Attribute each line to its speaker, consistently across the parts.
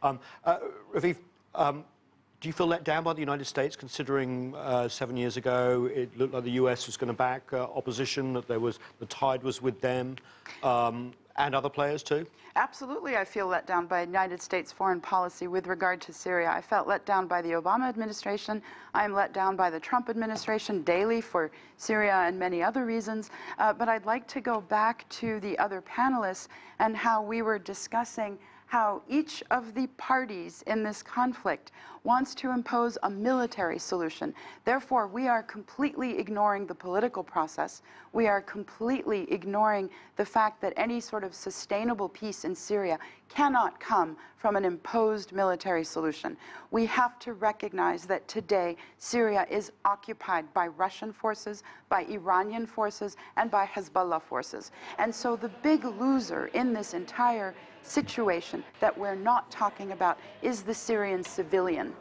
Speaker 1: Rafif, do you feel let down by the United States, considering 7 years ago it looked like the US was going to back opposition, that the tide was with them, and other players too?
Speaker 2: Absolutely, I feel let down by United States foreign policy with regard to Syria. I felt let down by the Obama administration. I am let down by the Trump administration daily for Syria and many other reasons. But I'd like to go back to the other panelists and how we were discussing how each of the parties in this conflict wants to impose a military solution. Therefore, we are completely ignoring the political process. We are completely ignoring the fact that any sort of sustainable peace in Syria cannot come from an imposed military solution. We have to recognize that today Syria is occupied by Russian forces, by Iranian forces, and by Hezbollah forces. And so the big loser in this entire situation that we're not talking about is the Syrian civilian.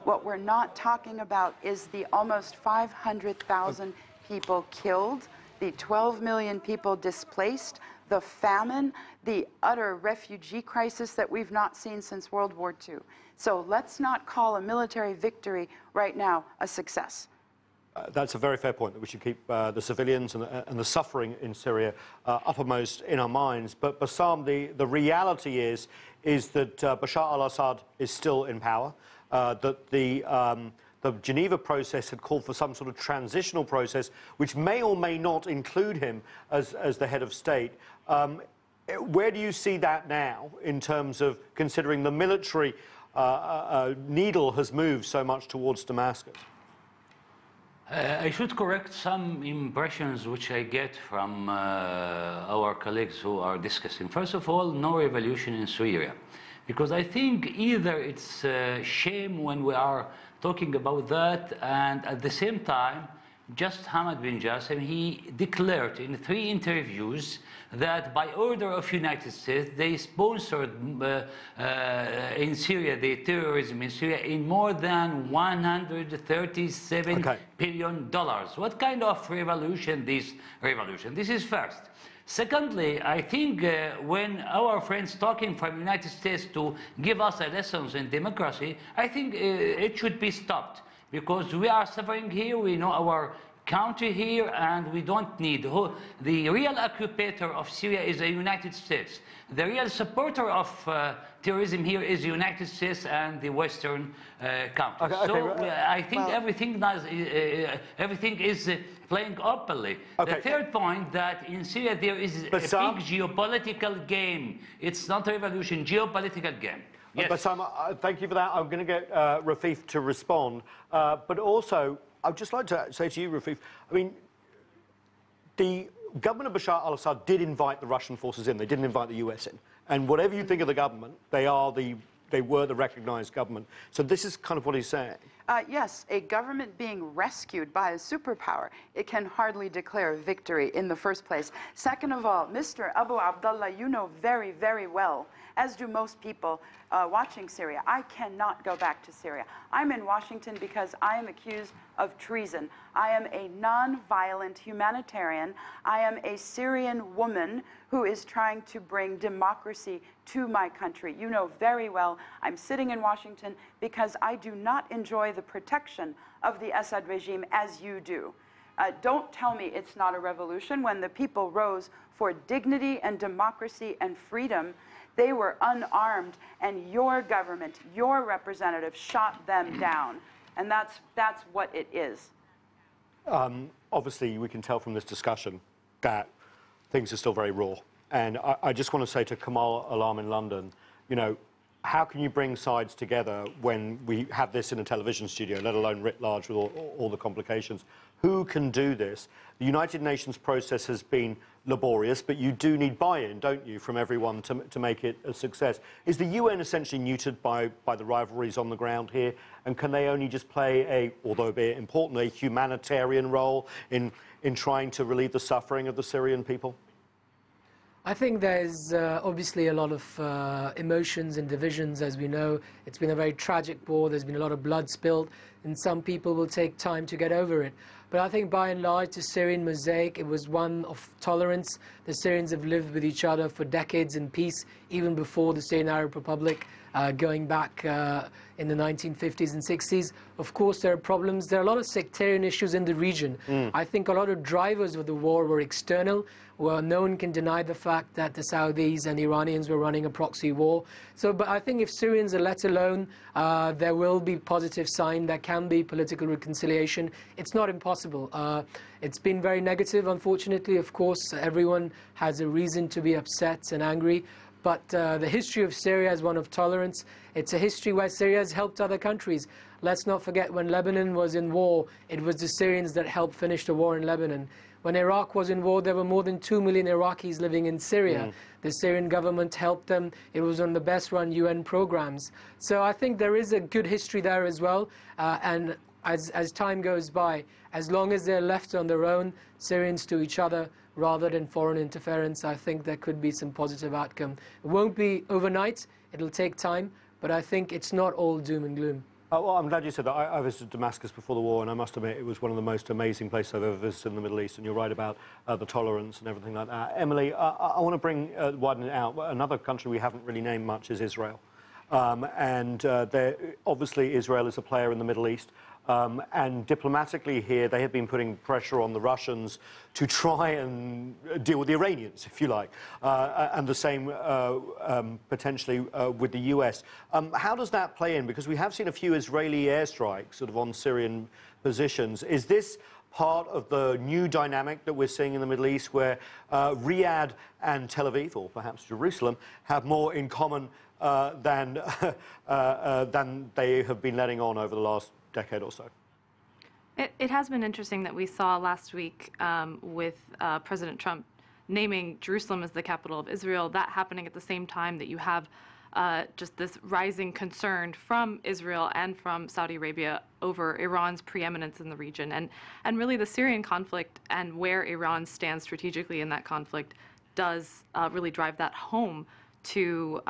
Speaker 2: What we're not talking about is the almost 500,000 people killed, the 12 million people displaced, the famine, the utter refugee crisis that we've not seen since World War II. So let's not call a military victory right now a success.
Speaker 1: That's a very fair point, that we should keep the civilians and the suffering in Syria uppermost in our minds. But Bassam, the reality is that Bashar al-Assad is still in power, that the Geneva process had called for some sort of transitional process, which may or may not include him as the head of state. Where do you see that now, in terms of considering the military needle has moved so much towards Damascus?
Speaker 3: I should correct some impressions which I get from our colleagues who are discussing. First of all, no revolution in Syria, because I think either it's shame when we are talking about that, and at the same time, just Hamad bin Jassim, he declared in 3 interviews that by order of United States, they sponsored in Syria, the terrorism in Syria, in more than $137 billion. What kind of revolution this revolution? This is first. Secondly, I think when our friends talking from the United States to give us lessons in democracy, I think it should be stopped, because we are suffering here, we know our country here, and we don't need. The real occupator of Syria is the United States. The real supporter of terrorism here is the United States and the Western countries. I think everything is playing openly. The third point, that in Syria there is a big geopolitical game. It's not a revolution, geopolitical game. Yes.
Speaker 1: Bassam, thank you for that. I'm going to get Rafif to respond. But also, I'd just like to say to you, Rafif, I mean, the government of Bashar al-Assad did invite the Russian forces in. They didn't invite the US in. And whatever you think of the government, they were the recognized government. So this is kind of what he's saying.
Speaker 2: Yes, a government being rescued by a superpower, it can hardly declare victory in the first place. Second of all, Mr. Abu Abdullah, you know very, very well, as do most people watching Syria, I cannot go back to Syria. I'm in Washington because I am accused of treason. I am a non-violent humanitarian. I am a Syrian woman who is trying to bring democracy to my country. You know very well I'm sitting in Washington because I do not enjoy the protection of the Assad regime as you do. Don't tell me it's not a revolution. When the people rose for dignity and democracy and freedom, they were unarmed, and your government, your representative, shot them down. And that's what it is.
Speaker 1: Obviously, we can tell from this discussion that things are still very raw. And I just want to say to Kamal Alam in London, you know, how can you bring sides together when we have this in a television studio, let alone writ large with all the complications? Who can do this? The United Nations process has been laborious, but you do need buy-in, don't you, from everyone to make it a success. Is the UN essentially neutered by the rivalries on the ground here? And can they only just play although be it important, a humanitarian role in trying to relieve the suffering of the Syrian people?
Speaker 4: I think there's obviously a lot of emotions and divisions, as we know. It's been a very tragic war. There's been a lot of blood spilled. and some people will take time to get over it. But I think by and large, the Syrian mosaic, it was one of tolerance. The Syrians have lived with each other for decades in peace, even before the Syrian Arab Republic, going back in the 1950s and 60s. Of course, there are problems. There are a lot of sectarian issues in the region. I think a lot of drivers of the war were external. Well, no one can deny the fact that the Saudis and Iranians were running a proxy war. So, but I think if Syrians are let alone, there will be positive sign. There can be political reconciliation. It's not impossible. It's been very negative, unfortunately. Of course, everyone has a reason to be upset and angry. But the history of Syria is one of tolerance. It's a history where Syria has helped other countries. Let's not forget when Lebanon was in war, it was the Syrians that helped finish the war in Lebanon. When Iraq was in war, there were more than 2 million Iraqis living in Syria. The Syrian government helped them. It was one of the best run UN programs. So I think there is a good history there as well. And as time goes by, as long as they're left on their own, Syrians to each other, rather than foreign interference, I think there could be some positive outcome. It won't be overnight. It'll take time. But I think it's not all doom and gloom.
Speaker 1: Well, I'm glad you said that. I visited Damascus before the war, and I must admit it was one of the most amazing places I've ever visited in the Middle East, and you're right about the tolerance and everything like that. Emily, I want to widen it out. Another country we haven't really named much is Israel. Obviously, Israel is a player in the Middle East. And diplomatically here, they have been putting pressure on the Russians to try and deal with the Iranians, if you like, and the same potentially with the US. How does that play in? Because we have seen a few Israeli airstrikes sort of on Syrian positions. Is this part of the new dynamic that we're seeing in the Middle East where Riyadh and Tel Aviv, or perhaps Jerusalem, have more in common than they have been letting on over the last decade or so?
Speaker 5: It has been interesting that we saw last week with President Trump naming Jerusalem as the capital of Israel, that happening at the same time that you have just this rising concern from Israel and from Saudi Arabia over Iran's preeminence in the region. And really the Syrian conflict and where Iran stands strategically in that conflict does really drive that home to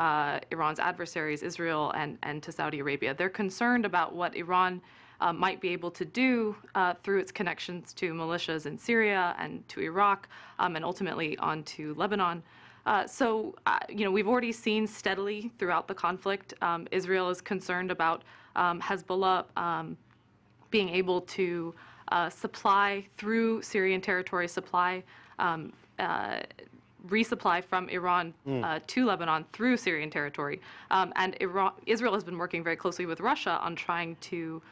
Speaker 5: Iran's adversaries, Israel and to Saudi Arabia. They're concerned about what Iran might be able to do through its connections to militias in Syria and to Iraq and ultimately onto Lebanon. You know, we've already seen steadily throughout the conflict, Israel is concerned about Hezbollah being able to supply through Syrian territory, resupply from Iran to Lebanon through Syrian territory. And Israel has been working very closely with Russia on trying to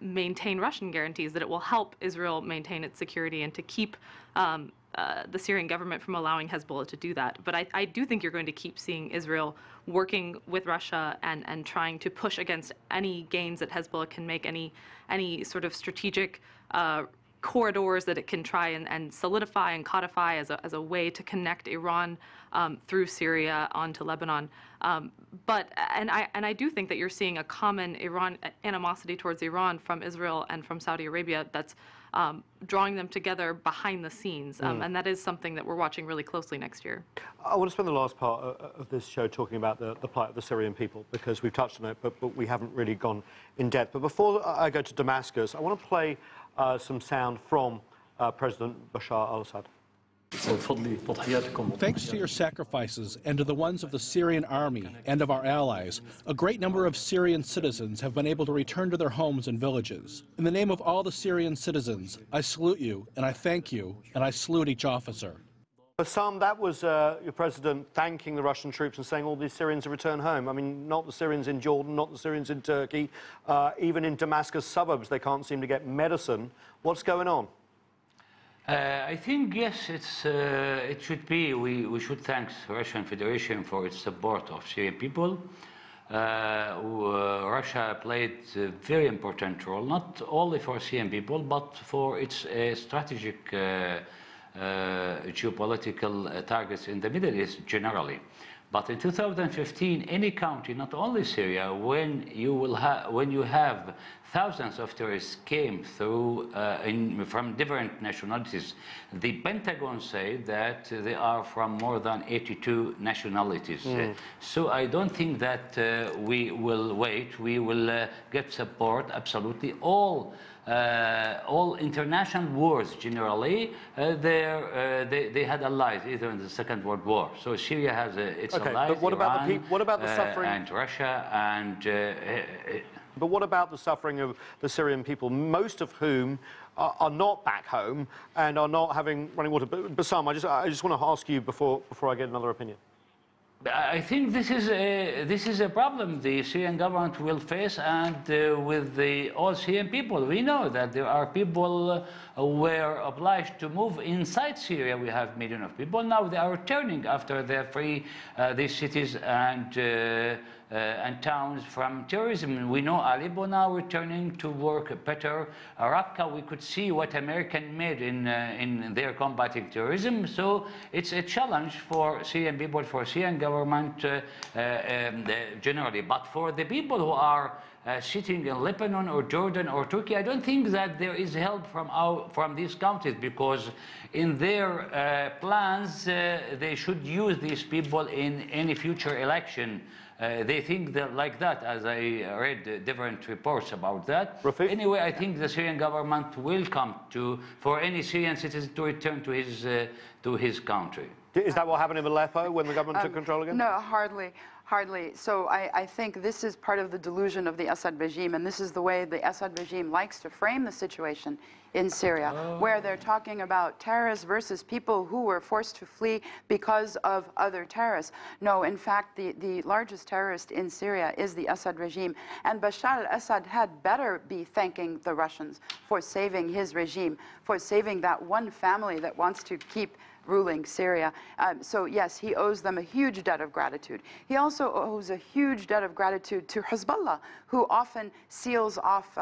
Speaker 5: maintain Russian guarantees that it will help Israel maintain its security and to keep the Syrian government from allowing Hezbollah to do that. But I do think you're going to keep seeing Israel working with Russia and trying to push against any gains that Hezbollah can make, any sort of strategic corridors that it can try and solidify and codify as a way to connect Iran through Syria onto Lebanon. But I do think that you're seeing a common animosity towards Iran from Israel and from Saudi Arabia that's drawing them together behind the scenes. And that is something that we're watching really closely next year.
Speaker 1: I want to spend the last part of this show talking about the plight of the Syrian people, because we've touched on it, but we haven't really gone in depth. But before I go to Damascus, I want to play some sound from President Bashar al-Assad.
Speaker 6: Thanks to your sacrifices and to the ones of the Syrian army and of our allies, a great number of Syrian citizens have been able to return to their homes and villages. In the name of all the Syrian citizens, I salute you, and I thank you, and I salute each officer.
Speaker 1: Bassam, that was your president thanking the Russian troops and saying all these Syrians have returned home. I mean, not the Syrians in Jordan, not the Syrians in Turkey. Even in Damascus suburbs, they can't seem to get medicine. What's going on?
Speaker 3: I think, yes, it should be. We should thank the Russian Federation for its support of Syrian people. Russia played a very important role, not only for Syrian people, but for its strategic geopolitical targets in the Middle East generally. But in 2015, any country, not only Syria, when you have thousands of terrorists came through from different nationalities, the Pentagon said that they are from more than 82 nationalities. So I don't think that we will wait. We will get support. Absolutely, all international wars generally, they had allies either in the Second World War. So Syria has its allies.
Speaker 1: But what about
Speaker 3: Iran,
Speaker 1: the people? What about the suffering?
Speaker 3: And Russia and.
Speaker 1: But what about the suffering of the Syrian people, most of whom are not back home and are not having running water? But Bassam, I just want to ask you before I get another opinion.
Speaker 3: I think this is a problem the Syrian government will face, and with all Syrian people. We know that there are people who were obliged to move inside Syria. We have millions of people. Now they are returning after they free these cities and towns from terrorism. We know Aleppo now returning to work better. Raqqa, we could see what American made in their combating terrorism. So it's a challenge for Syrian people, for Syrian government generally. But for the people who are sitting in Lebanon or Jordan or Turkey, I don't think that there is help from these countries, because in their plans they should use these people in any future election. They think that like that, as I read different reports about that.
Speaker 1: Rafif?
Speaker 3: Anyway, I think the Syrian government will come for any Syrian citizen to return to his country.
Speaker 1: Is that what happened in Aleppo when the government took control again?
Speaker 2: No, hardly. Hardly. So I think this is part of the delusion of the Assad regime, and this is the way the Assad regime likes to frame the situation in Syria, where they're talking about terrorists versus people who were forced to flee because of other terrorists. No, in fact, the largest terrorist in Syria is the Assad regime, and Bashar al-Assad had better be thanking the Russians for saving his regime, for saving that one family that wants to keep ruling Syria. So yes, he owes them a huge debt of gratitude. He also owes a huge debt of gratitude to Hezbollah, who often seals off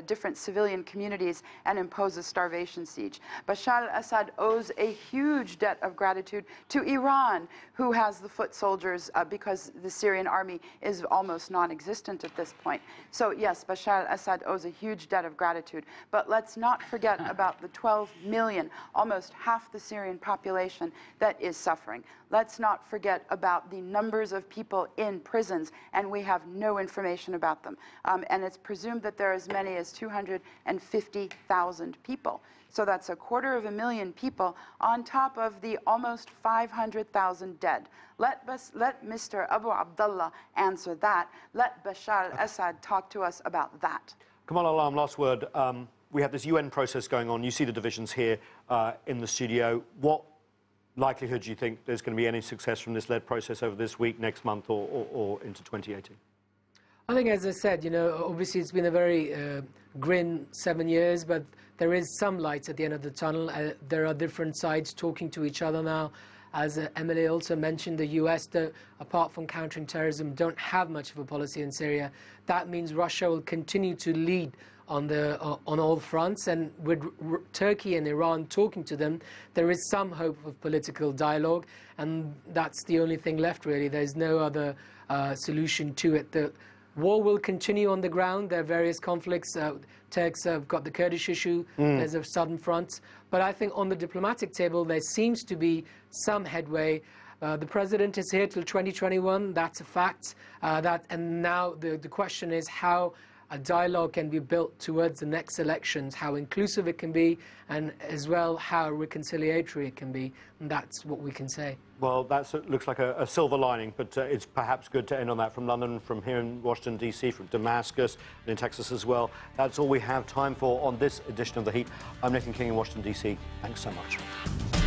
Speaker 2: different civilian communities and imposes starvation siege. Bashar al-Assad owes a huge debt of gratitude to Iran, who has the foot soldiers because the Syrian army is almost non-existent at this point. So yes, Bashar al-Assad owes a huge debt of gratitude. But let's not forget about the 12 million, almost half the Syrian population that is suffering. Let's not forget about the numbers of people in prisons, and we have no information about them. And it's presumed that there are as many as 250,000 people. So that's 250,000 people on top of the almost 500,000 dead. Let Mr. Abu Abdullah answer that. Let Bashar al-Assad talk to us about that.
Speaker 1: Kamal Alam, last word. We have this UN process going on. You see the divisions here in the studio. What likelihood do you think there's going to be any success from this led process over this week, next month, or into 2018?
Speaker 4: I think, as I said, you know, obviously it's been a very grim 7 years, but there is some light at the end of the tunnel. There are different sides talking to each other now. As Emily also mentioned, the US, apart from countering terrorism, don't have much of a policy in Syria. That means Russia will continue to lead on all fronts, and with Turkey and Iran talking to them, there is some hope of political dialogue, and that's the only thing left, really. There's no other solution to it. The war will continue on the ground. There are various conflicts. Turks have got the Kurdish issue. There's a southern front. But I think on the diplomatic table, there seems to be some headway. The president is here till 2021. That's a fact. And now the question is how a dialogue can be built towards the next elections, how inclusive it can be, and as well how reconciliatory it can be. And that's what we can say.
Speaker 1: Well, that looks like a silver lining, but it's perhaps good to end on that. From London, from here in Washington, D.C., from Damascus, and in Texas as well. That's all we have time for on this edition of The Heat. I'm Nathan King in Washington, D.C. Thanks so much.